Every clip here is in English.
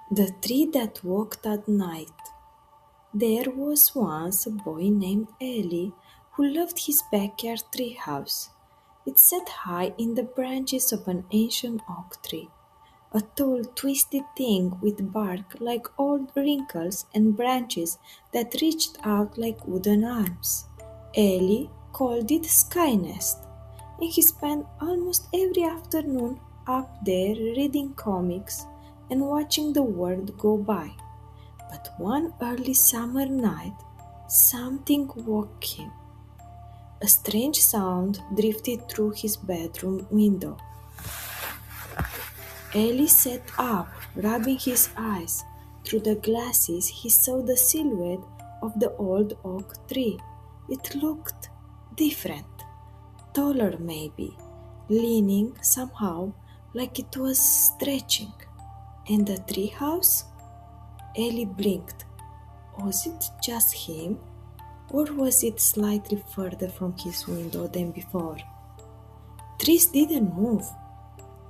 The Tree That Walked at Night. There was once a boy named Eli who loved his backyard treehouse. It sat high in the branches of an ancient oak tree, a tall, twisted thing with bark like old wrinkles and branches that reached out like wooden arms. Eli called it Sky Nest, and he spent almost every afternoon up there reading comics and watching the world go by. But one early summer night, something woke him. A strange sound drifted through his bedroom window. Ellie sat up, rubbing his eyes. Through the glasses, he saw the silhouette of the old oak tree. It looked different, taller maybe, leaning somehow like it was stretching. And the treehouse? Ellie blinked. Was it just him? Or was it slightly further from his window than before? Trees didn't move.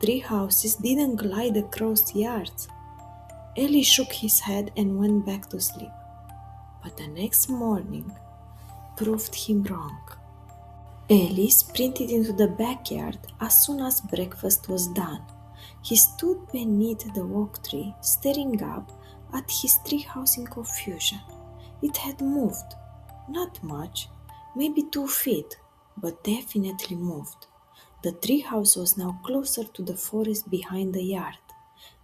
Tree houses didn't glide across yards. Ellie shook his head and went back to sleep. But the next morning proved him wrong. Ellie sprinted into the backyard as soon as breakfast was done. He stood beneath the oak tree, staring up at his treehouse in confusion. It had moved. Not much, maybe 2 feet, but definitely moved. The treehouse was now closer to the forest behind the yard,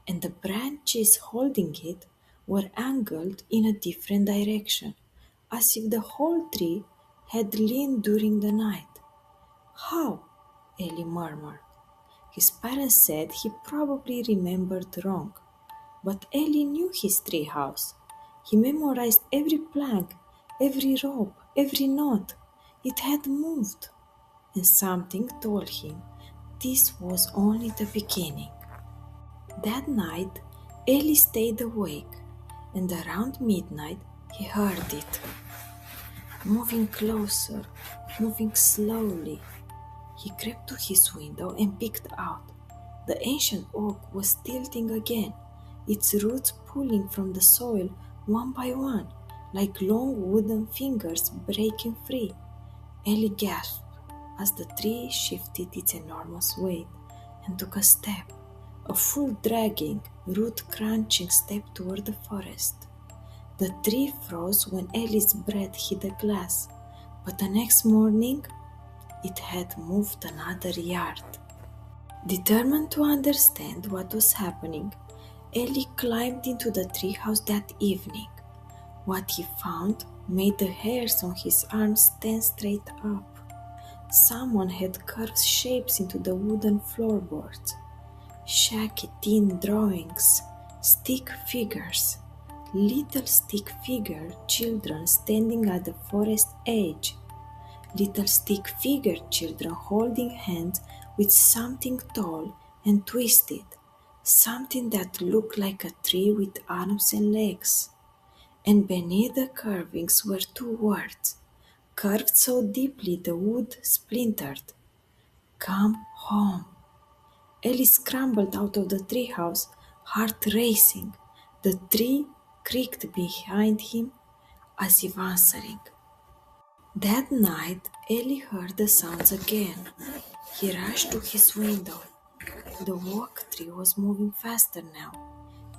and the branches holding it were angled in a different direction, as if the whole tree had leaned during the night. How? Ellie murmured. His parents said he probably remembered wrong, but Ellie knew his treehouse. He memorized every plank, every rope, every knot. It had moved, and something told him this was only the beginning. That night, Ellie stayed awake, and around midnight he heard it, moving closer, moving slowly. He crept to his window and peeked out. The ancient oak was tilting again, its roots pulling from the soil one by one, like long wooden fingers breaking free. Ellie gasped as the tree shifted its enormous weight and took a step, a full dragging, root crunching step toward the forest. The tree froze when Ellie's breath hit the glass, but the next morning it had moved another yard. Determined to understand what was happening, Ellie climbed into the treehouse that evening. What he found made the hairs on his arms stand straight up. Someone had carved shapes into the wooden floorboards. Shaky tin drawings, stick figures, little stick figure children standing at the forest edge. Little stick figure children holding hands with something tall and twisted, something that looked like a tree with arms and legs. And beneath the carvings were 2 words, carved so deeply the wood splintered. Come home. Ellie scrambled out of the treehouse, heart racing. The tree creaked behind him as if answering. That night, Ellie heard the sounds again. He rushed to his window. The oak tree was moving faster now.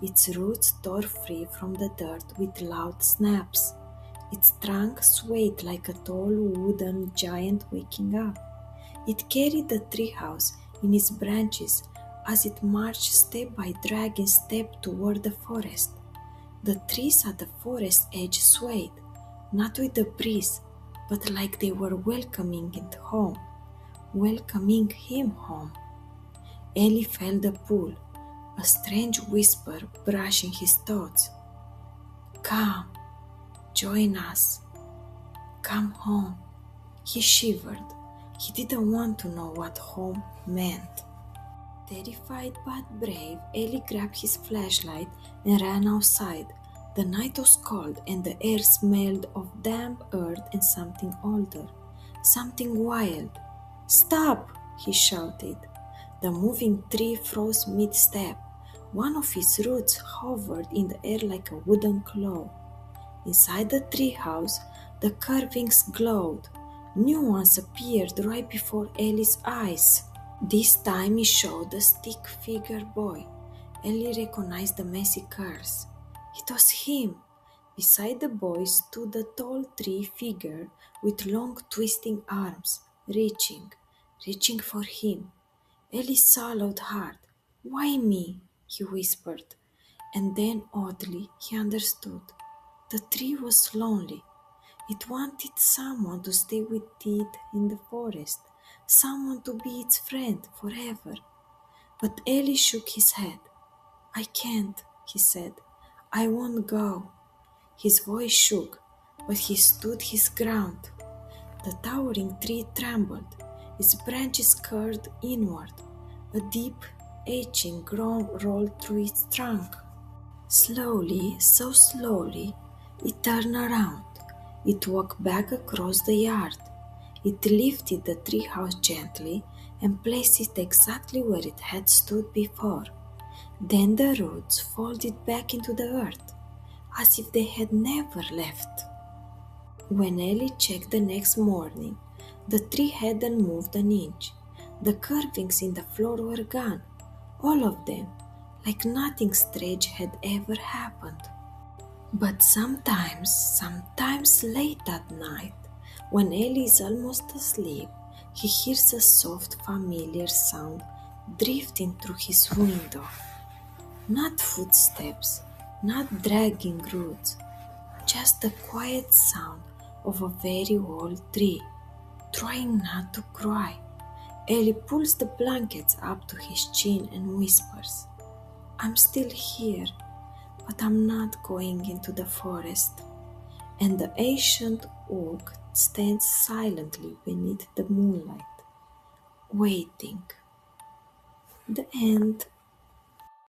Its roots tore free from the dirt with loud snaps. Its trunk swayed like a tall wooden giant waking up. It carried the treehouse in its branches as it marched step by dragging step toward the forest. The trees at the forest edge swayed, not with the breeze, but like they were welcoming it home, welcoming him home. Ellie felt the pull, a strange whisper brushing his thoughts. Come, join us, come home. He shivered. He didn't want to know what home meant. Terrified but brave, Ellie grabbed his flashlight and ran outside. The night was cold and the air smelled of damp earth and something older, something wild. Stop! He shouted. The moving tree froze mid-step. One of his roots hovered in the air like a wooden claw. Inside the treehouse, the carvings glowed. New ones appeared right before Ellie's eyes. This time he showed a stick figure boy. Ellie recognized the messy curls. It was him. Beside the boy stood a tall tree figure with long twisting arms, reaching for him. Ellie swallowed hard. Why me? He whispered. And then oddly he understood. The tree was lonely. It wanted someone to stay with it in the forest, someone to be its friend forever. But Ellie shook his head. I can't, he said. I won't go. His voice shook, but he stood his ground. The towering tree trembled, its branches curled inward. A deep, aching groan rolled through its trunk. Slowly, so slowly, it turned around. It walked back across the yard. It lifted the treehouse gently and placed it exactly where it had stood before. Then the roots folded back into the earth, as if they had never left. When Ellie checked the next morning, the tree hadn't moved an inch. The carvings in the floor were gone, all of them, like nothing strange had ever happened. But sometimes late at night, when Ellie is almost asleep, he hears a soft, familiar sound drifting through his window. Not footsteps, not dragging roots, just the quiet sound of a very old tree, trying not to cry. Ellie pulls the blankets up to his chin and whispers, I'm still here, but I'm not going into the forest. And the ancient oak stands silently beneath the moonlight, waiting. The end.